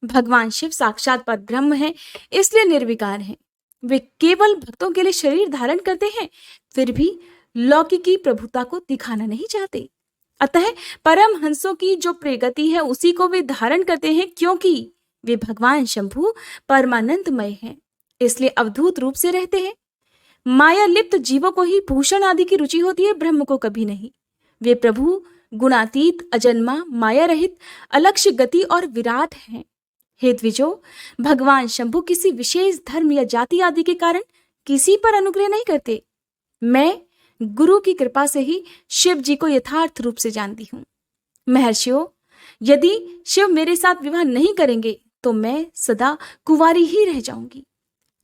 भगवान शिव साक्षात परब्रह्म है, इसलिए निर्विकार हैं। वे केवल भक्तों के लिए शरीर धारण करते हैं, फिर भी लौकिकी प्रभुता को दिखाना नहीं चाहते। अतः परम हंसों की जो प्रगति है उसी को वे धारण करते हैं, क्योंकि वे भगवान शंभु परमानंदमय हैं, इसलिए अवधूत रूप से रहते हैं। माया लिप्त जीवों को ही भूषण आदि की रुचि होती है, ब्रह्म को कभी नहीं। वे प्रभु गुणातीत, अजन्मा, माया रहित, अलक्ष्य गति और विराट हैं। हे द्विजो, भगवान शंभु किसी विशेष धर्म या जाति आदि के कारण किसी पर अनुग्रह नहीं करते। मैं गुरु की कृपा से ही शिव जी को यथार्थ रूप से जानती हूँ। महर्षियों, यदि शिव मेरे साथ विवाह नहीं करेंगे तो मैं सदा कुंवारी ही रह जाऊंगी,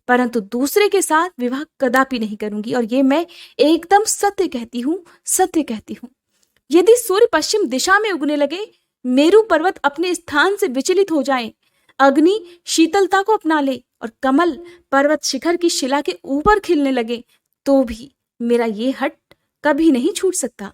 परंतु दूसरे के साथ विवाह कदापि नहीं करूंगी, और ये मैं एकदम सत्य कहती हूँ, सत्य कहती हूँ। यदि सूर्य पश्चिम दिशा में उगने लगे, मेरु पर्वत अपने स्थान से विचलित हो जाए, अग्नि शीतलता को अपना ले और कमल पर्वत शिखर की शिला के ऊपर खिलने लगे, तो भी मेरा ये हट कभी नहीं छूट सकता।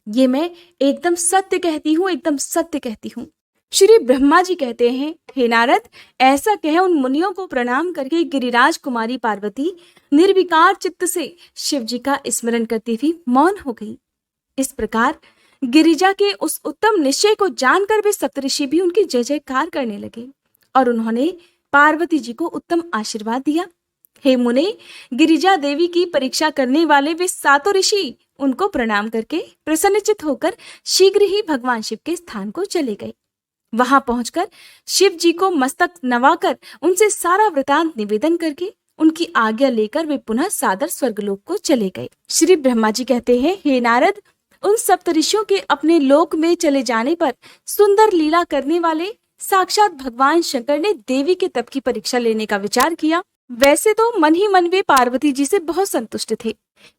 ये मैं एकदम सत्य कहती हूँ, एकदम सत्य कहती हूँ। श्री ब्रह्मा जी कहते हैं, हे नारद, ऐसा कह उन मुनियों को प्रणाम करके गिरिराज कुमारी पार्वती निर्विकार चित्त से शिव जी का स्मरण करती हुई मौन हो गई। इस प्रकार गिरिजा के उस उत्तम निश्चय को जानकर वे सप्तऋषि भी उनकी जय जयकार करने लगे और उन्होंने पार्वती जी को उत्तम आशीर्वाद दिया। हे मुने, गिरिजा देवी की परीक्षा करने वाले वे सातों ऋषि उनको प्रणाम करके प्रसन्नचित होकर शीघ्र ही भगवान शिव के स्थान को चले गए। वहां पहुंचकर शिव जी को मस्तक नवाकर उनसे सारा वृतांत निवेदन करके उनकी आज्ञा लेकर वे पुनः सादर स्वर्गलोक को चले गए। श्री ब्रह्मा जी कहते हैं, हे नारद, उन सप्तऋषियों के अपने लोक में चले जाने पर सुंदर लीला करने वाले साक्षात भगवान शंकर ने देवी के तप की परीक्षा लेने का विचार किया। वैसे तो मन ही मन वे पार्वती जी से बहुत संतुष्ट थे।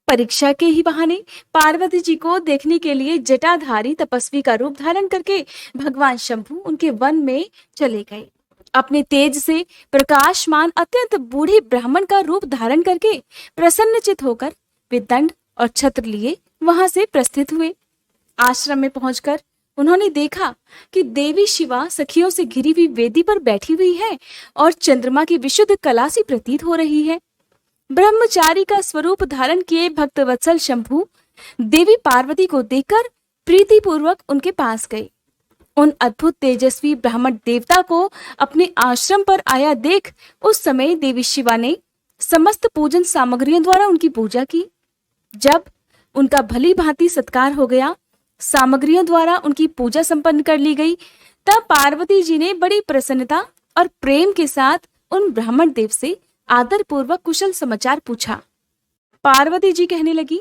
परीक्षा के ही बहाने पार्वती जी को देखने के लिए जटाधारी तपस्वी का रूप धारण करके भगवान शंभु उनके वन में चले गए। अपने तेज से प्रकाशमान अत्यंत बूढ़े ब्राह्मण का रूप धारण करके प्रसन्नचित होकर वे दंड और छत्र लिए वहां से प्रस्थित हुए। आश्रम में पहुंचकर उन्होंने देखा कि देवी शिवा सखियों से घिरी हुई वेदी पर बैठी हुई है और चंद्रमा की विशुद्ध कला सी प्रतीत हो रही है। ब्रह्मचारी का स्वरूप धारण किए भक्तवत्सल शंभु देवी पार्वती को देखकर प्रीति पूर्वक उनके पास गए। उन अद्भुत तेजस्वी ब्राह्मण देवता को अपने आश्रम पर आया देख उस समय देवी शिवा ने समस्त पूजन सामग्रियों द्वारा उनकी पूजा की। जब उनका भली भांति सत्कार हो गया, सामग्रियों द्वारा उनकी पूजा संपन्न कर ली गई, तब पार्वती जी ने बड़ी प्रसन्नता और प्रेम के साथ उन ब्राह्मण देव से आदर पूर्वक कुशल समाचार पूछा। पार्वती जी कहने लगी,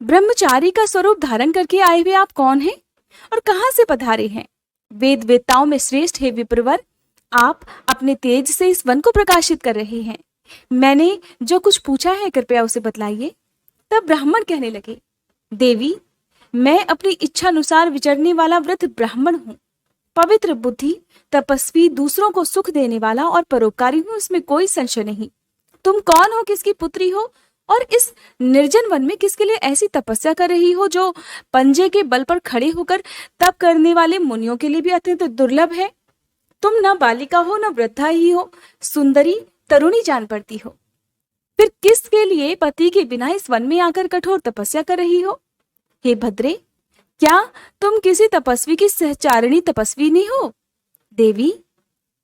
ब्रह्मचारी का स्वरूप धारण करके आए हुए आप कौन हैं और कहां से पधारे हैं? वेद वेताओं में श्रेष्ठ हे विप्रवर, आप अपने तेज से इस वन को प्रकाशित कर रहे हैं। मैंने जो कुछ पूछा है कृपया उसे बतलाइए। तब ब्राह्मण कहने लगे, देवी, मैं अपनी इच्छा अनुसार विचरने वाला वृद्ध ब्राह्मण हूँ। पवित्र बुद्धि, तपस्वी, दूसरों को सुख देने वाला और परोपकारी हूँ, इसमें कोई संशय नहीं। तुम कौन हो, किसकी पुत्री हो और इस निर्जन वन में किसके लिए ऐसी तपस्या कर रही हो जो पंजे के बल पर खड़े होकर तप करने वाले मुनियों के लिए भी अत्यंत दुर्लभ है? तुम न बालिका हो न वृद्धा ही हो, सुंदरी तरुणी जान पड़ती हो। फिर किसके लिए पति के बिना इस वन में आकर कठोर तपस्या कर रही हो? हे भद्रे, क्या तुम किसी तपस्वी की सहचारिणी तपस्वी नहीं हो? देवी,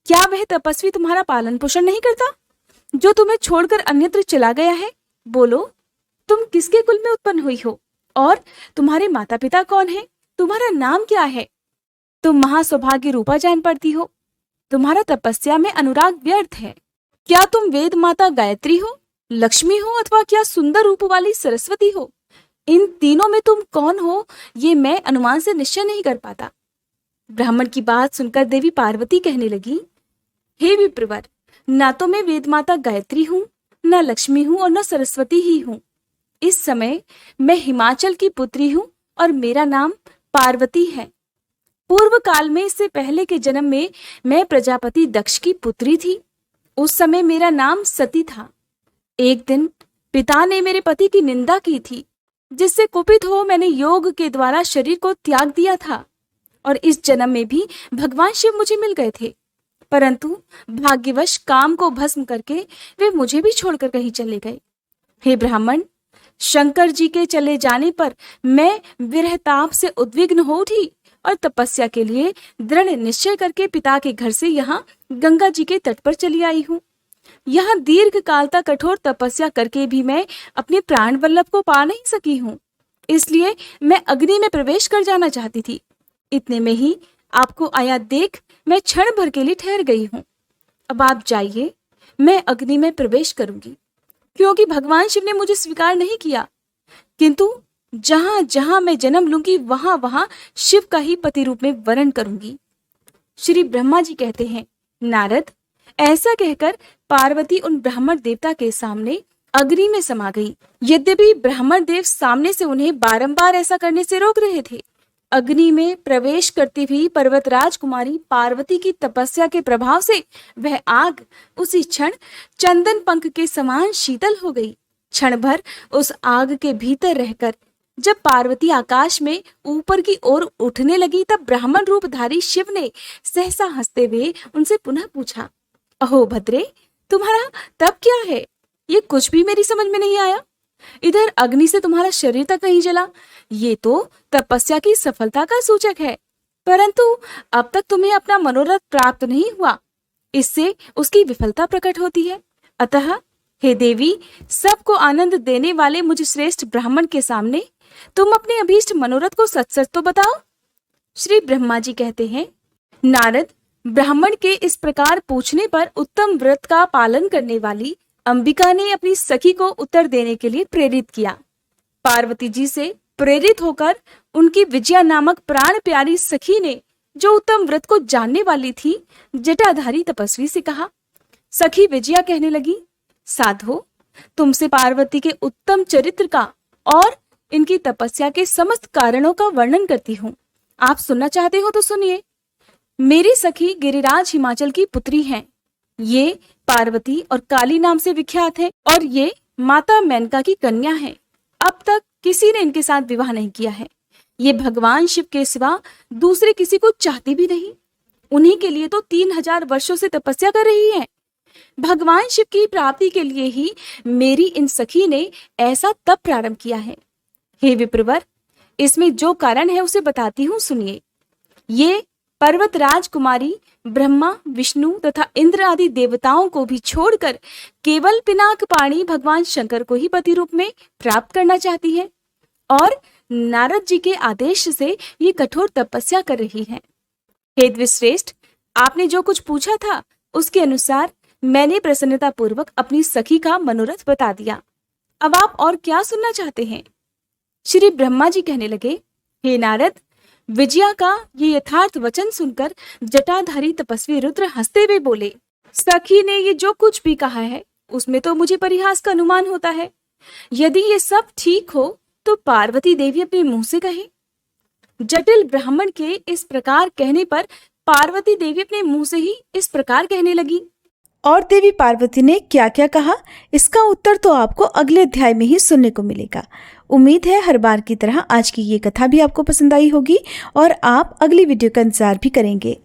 क्या वह तपस्वी तुम्हारा पालन पोषण नहीं करता जो तुम्हें छोड़कर अन्यत्र चला गया है? बोलो, तुम किसके कुल में उत्पन्न हुई हो और तुम्हारे माता पिता कौन हैं? तुम्हारा नाम क्या है? तुम महासौभाग्य रूपा जान पड़ती हो। तुम्हारा तपस्या में अनुराग व्यर्थ है। क्या तुम वेद माता गायत्री हो, लक्ष्मी हो अथवा क्या सुंदर रूप वाली सरस्वती हो? इन तीनों में तुम कौन हो ये मैं अनुमान से निश्चय नहीं कर पाता। ब्राह्मण की बात सुनकर देवी पार्वती कहने लगी, हे विप्रवर, ना तो मैं वेद माता गायत्री हूँ, न लक्ष्मी हूँ और न सरस्वती ही हूँ। इस समय मैं हिमाचल की पुत्री हूँ और मेरा नाम पार्वती है। पूर्व काल में, इससे पहले के जन्म में मैं प्रजापति दक्ष की पुत्री थी। उस समय मेरा नाम सती था। एक दिन पिता ने मेरे पति की निंदा की थी, जिससे कुपित हो मैंने योग के द्वारा शरीर को त्याग दिया था और इस जन्म में भी भगवान शिव मुझे मिल गए थे, परंतु भाग्यवश काम को भस्म करके वे मुझे भी छोड़कर कहीं चले गए। हे ब्राह्मण, शंकर जी के चले जाने पर मैं विरहताप से उद्विग्न हो उठी और तपस्या के लिए दृढ़ निश्चय करके पिता के घर से यहाँ गंगा जी के तट पर चली आई हूँ। यहाँ दीर्घ काल तक कठोर तपस्या करके भी मैं अपने प्राण वल्लभ को पा नहीं सकी हूँ, इसलिए मैं अग्नि में प्रवेश कर जाना चाहती थी। इतने में ही आपको आया देख मैं क्षण भर के लिए ठहर गई हूँ। अब आप जाइए, मैं अग्नि में प्रवेश करूंगी, क्योंकि भगवान शिव ने मुझे स्वीकार नहीं किया, किंतु जहां जहां मैं जन्म लूंगी वहां वहां शिव का ही पति रूप में वरण करूंगी। श्री ब्रह्मा जी कहते हैं, नारद, ऐसा कहकर पार्वती उन ब्राह्मण देवता के सामने अग्नि में समा गई। यद्यपि ब्राह्मण देव सामने से उन्हें बारंबार ऐसा करने से रोक रहे थे, अग्नि में प्रवेश करती हुई पर्वतराज कुमारी पार्वती की तपस्या के प्रभाव से वह आग उसी क्षण चंदन पंख के समान शीतल हो गई। क्षण भर उस आग के भीतर रहकर जब पार्वती आकाश में ऊपर की ओर उठने लगी, तब ब्राह्मण रूपधारी शिव ने सहसा हंसते हुए उनसे पुनः पूछा, अहो भद्रे, तुम्हारा तप क्या है? ये कुछ भी मेरी समझ में नहीं आया। इधर अग्नि से तुम्हारा शरीर तक नहीं जला, ये तो तपस्या की सफलता का सूचक है। परंतु अब तक तुम्हें अपना मनोरथ प्राप्त नहीं हुआ, इससे उसकी विफलता प्रकट होती है। अतः हे देवी, सबको आनंद देने वाले मुझ श्रेष्ठ ब्राह्मण के सामने तुम अपने अभीष्ट मनोरथ को सच सच तो बताओ। श्री ब्रह्मा जी कहते हैं, नारद, ब्राह्मण के इस प्रकार पूछने पर उत्तम व्रत का पालन करने वाली अंबिका ने अपनी सखी को उत्तर देने के लिए प्रेरित किया। पार्वती जी से प्रेरित होकर उनकी विजया नामक प्राण प्यारी सखी ने, जो उत्तम व्रत को जानने वाली थी, जटाधारी तपस्वी से कहा। सखी विजया कहने लगी, साधो, तुमसे पार्वती के उत्तम चरित्र का और इनकी तपस्या के समस्त कारणों का वर्णन करती हूँ। आप सुनना चाहते हो तो सुनिए। मेरी सखी गिरिराज हिमाचल की पुत्री हैं। ये पार्वती और काली नाम से विख्यात है और ये माता मेनका की कन्या है। अब तक किसी ने इनके साथ विवाह नहीं किया है। ये भगवान शिव के सिवा दूसरे किसी को चाहती भी नहीं। उन्हीं के लिए तो 3000 वर्षों से तपस्या कर रही है। भगवान शिव की प्राप्ति के लिए ही मेरी इन सखी ने ऐसा तप प्रारंभ किया है। हे विप्रवर, इसमें जो कारण है उसे बताती हूँ, सुनिए। ये पर्वत राजकुमारी ब्रह्मा, विष्णु तथा इंद्र आदि देवताओं को भी छोड़कर केवल पिनाक पाणी भगवान शंकर को ही पति रूप में प्राप्त करना चाहती है और नारद जी के आदेश से ये कठोर तपस्या कर रही है। हे द्विश्रेष्ठ, आपने जो कुछ पूछा था उसके अनुसार मैंने प्रसन्नता पूर्वक अपनी सखी का मनोरथ बता दिया। अब आप और क्या सुनना चाहते हैं? श्री ब्रह्मा जी कहने लगे, हे नारद, विजया का ये यथार्थ वचन सुनकर जटाधारी तपस्वी रुद्र हंसते हुए बोले, सखी ने ये जो कुछ भी कहा है उसमें तो मुझे परिहास का अनुमान होता है। यदि ये सब ठीक हो तो पार्वती देवी अपने मुंह से कहे। जटिल ब्राह्मण के इस प्रकार कहने पर पार्वती देवी अपने मुंह से ही इस प्रकार कहने लगी। और देवी पार्वती ने क्या क्या कहा, इसका उत्तर तो आपको अगले अध्याय में ही सुनने को मिलेगा। उम्मीद है हर बार की तरह आज की ये कथा भी आपको पसंद आई होगी और आप अगली वीडियो का इंतजार भी करेंगे।